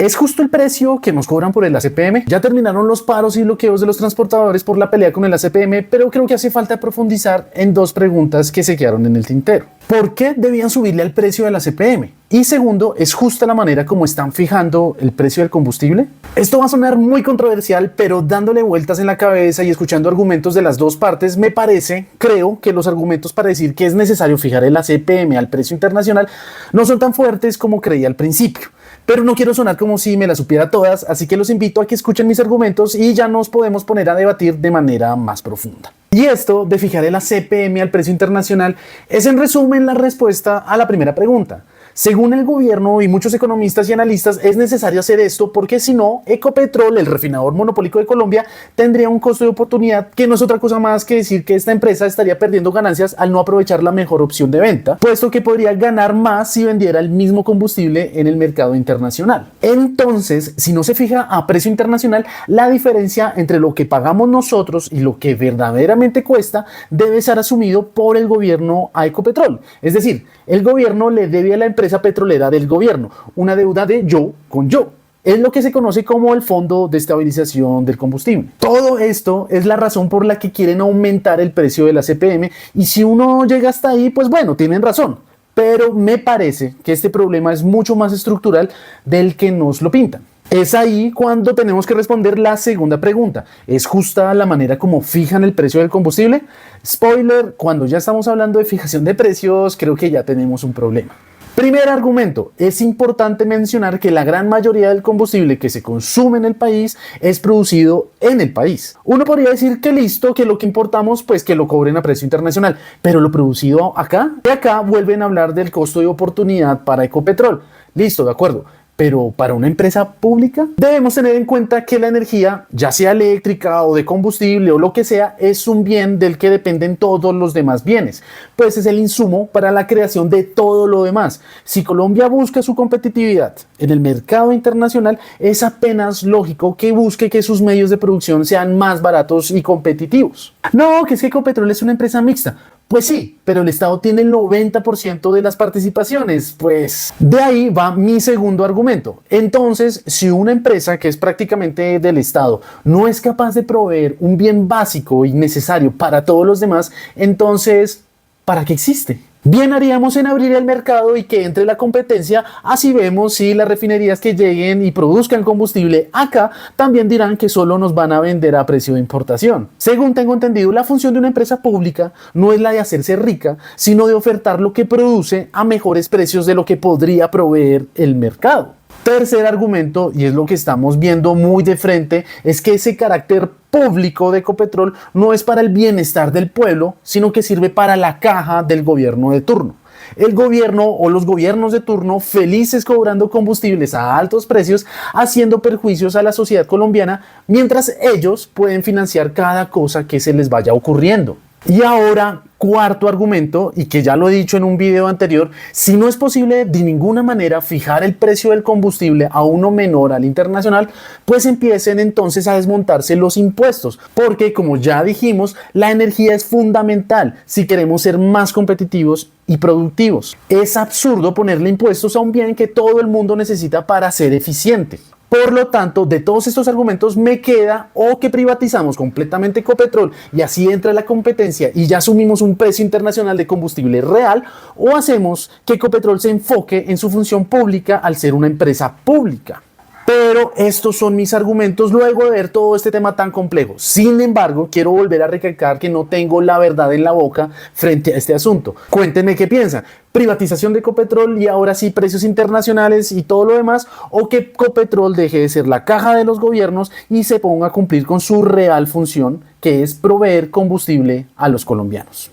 ¿Es justo el precio que nos cobran por el ACPM? Ya terminaron los paros y bloqueos de los transportadores por la pelea con el ACPM, pero creo que hace falta profundizar en dos preguntas que se quedaron en el tintero. ¿Por qué debían subirle al precio del ACPM? Y segundo, ¿es justa la manera como están fijando el precio del combustible? Esto va a sonar muy controversial, pero dándole vueltas en la cabeza y escuchando argumentos de las dos partes, creo que los argumentos para decir que es necesario fijar el ACPM al precio internacional no son tan fuertes como creía al principio. Pero no quiero sonar como si me las supiera todas, así que los invito a que escuchen mis argumentos y ya nos podemos poner a debatir de manera más profunda. Y esto de fijar el ACPM al precio internacional es en resumen la respuesta a la primera pregunta. Según el gobierno y muchos economistas y analistas, es necesario hacer esto porque si no, Ecopetrol, el refinador monopólico de Colombia, tendría un costo de oportunidad que no es otra cosa más que decir que esta empresa estaría perdiendo ganancias al no aprovechar la mejor opción de venta, puesto que podría ganar más si vendiera el mismo combustible en el mercado internacional. Entonces, si no se fija a precio internacional, la diferencia entre lo que pagamos nosotros y lo que verdaderamente cuesta debe ser asumido por el gobierno a Ecopetrol. Es decir, el gobierno le debe a la empresa petrolera del gobierno una deuda de yo con yo. Es lo que se conoce como el Fondo de Estabilización del Combustible. Todo esto es la razón por la que quieren aumentar el precio del ACPM y si uno llega hasta ahí, pues bueno, tienen razón. Pero me parece que este problema es mucho más estructural del que nos lo pintan. Es ahí cuando tenemos que responder la segunda pregunta. ¿Es justa la manera como fijan el precio del combustible? Spoiler, cuando ya estamos hablando de fijación de precios, creo que ya tenemos un problema. Primer argumento, es importante mencionar que la gran mayoría del combustible que se consume en el país es producido en el país. Uno podría decir que listo, que lo que importamos pues que lo cobren a precio internacional, pero lo producido acá, y acá vuelven a hablar del costo de oportunidad para Ecopetrol. Listo, de acuerdo. Pero para una empresa pública debemos tener en cuenta que la energía, ya sea eléctrica o de combustible o lo que sea, es un bien del que dependen todos los demás bienes, pues es el insumo para la creación de todo lo demás. Si Colombia busca su competitividad en el mercado internacional, es apenas lógico que busque que sus medios de producción sean más baratos y competitivos. No, que es que Ecopetrol es una empresa mixta. Pues sí, pero el Estado tiene el 90% de las participaciones, pues de ahí va mi segundo argumento. Entonces, si una empresa que es prácticamente del Estado no es capaz de proveer un bien básico y necesario para todos los demás, entonces, ¿para qué existe? Bien haríamos en abrir el mercado y que entre la competencia, así vemos si las refinerías que lleguen y produzcan combustible acá también dirán que solo nos van a vender a precio de importación. Según tengo entendido, la función de una empresa pública no es la de hacerse rica, sino de ofertar lo que produce a mejores precios de lo que podría proveer el mercado. Tercer argumento, y es lo que estamos viendo muy de frente, es que ese carácter público de Ecopetrol no es para el bienestar del pueblo, sino que sirve para la caja del gobierno de turno. El gobierno o los gobiernos de turno felices cobrando combustibles a altos precios, haciendo perjuicios a la sociedad colombiana, mientras ellos pueden financiar cada cosa que se les vaya ocurriendo. Y ahora, cuarto argumento, y que ya lo he dicho en un video anterior, si no es posible de ninguna manera fijar el precio del combustible a uno menor al internacional, pues empiecen entonces a desmontarse los impuestos, porque como ya dijimos, la energía es fundamental si queremos ser más competitivos y productivos. Es absurdo ponerle impuestos a un bien que todo el mundo necesita para ser eficiente. Por lo tanto, de todos estos argumentos me queda o que privatizamos completamente Ecopetrol y así entra la competencia y ya asumimos un precio internacional de combustible real, o hacemos que Ecopetrol se enfoque en su función pública al ser una empresa pública. Pero estos son mis argumentos luego de ver todo este tema tan complejo. Sin embargo, quiero volver a recalcar que no tengo la verdad en la boca frente a este asunto. Cuéntenme qué piensan. ¿Privatización de Ecopetrol y ahora sí precios internacionales y todo lo demás? ¿O que Ecopetrol deje de ser la caja de los gobiernos y se ponga a cumplir con su real función, que es proveer combustible a los colombianos?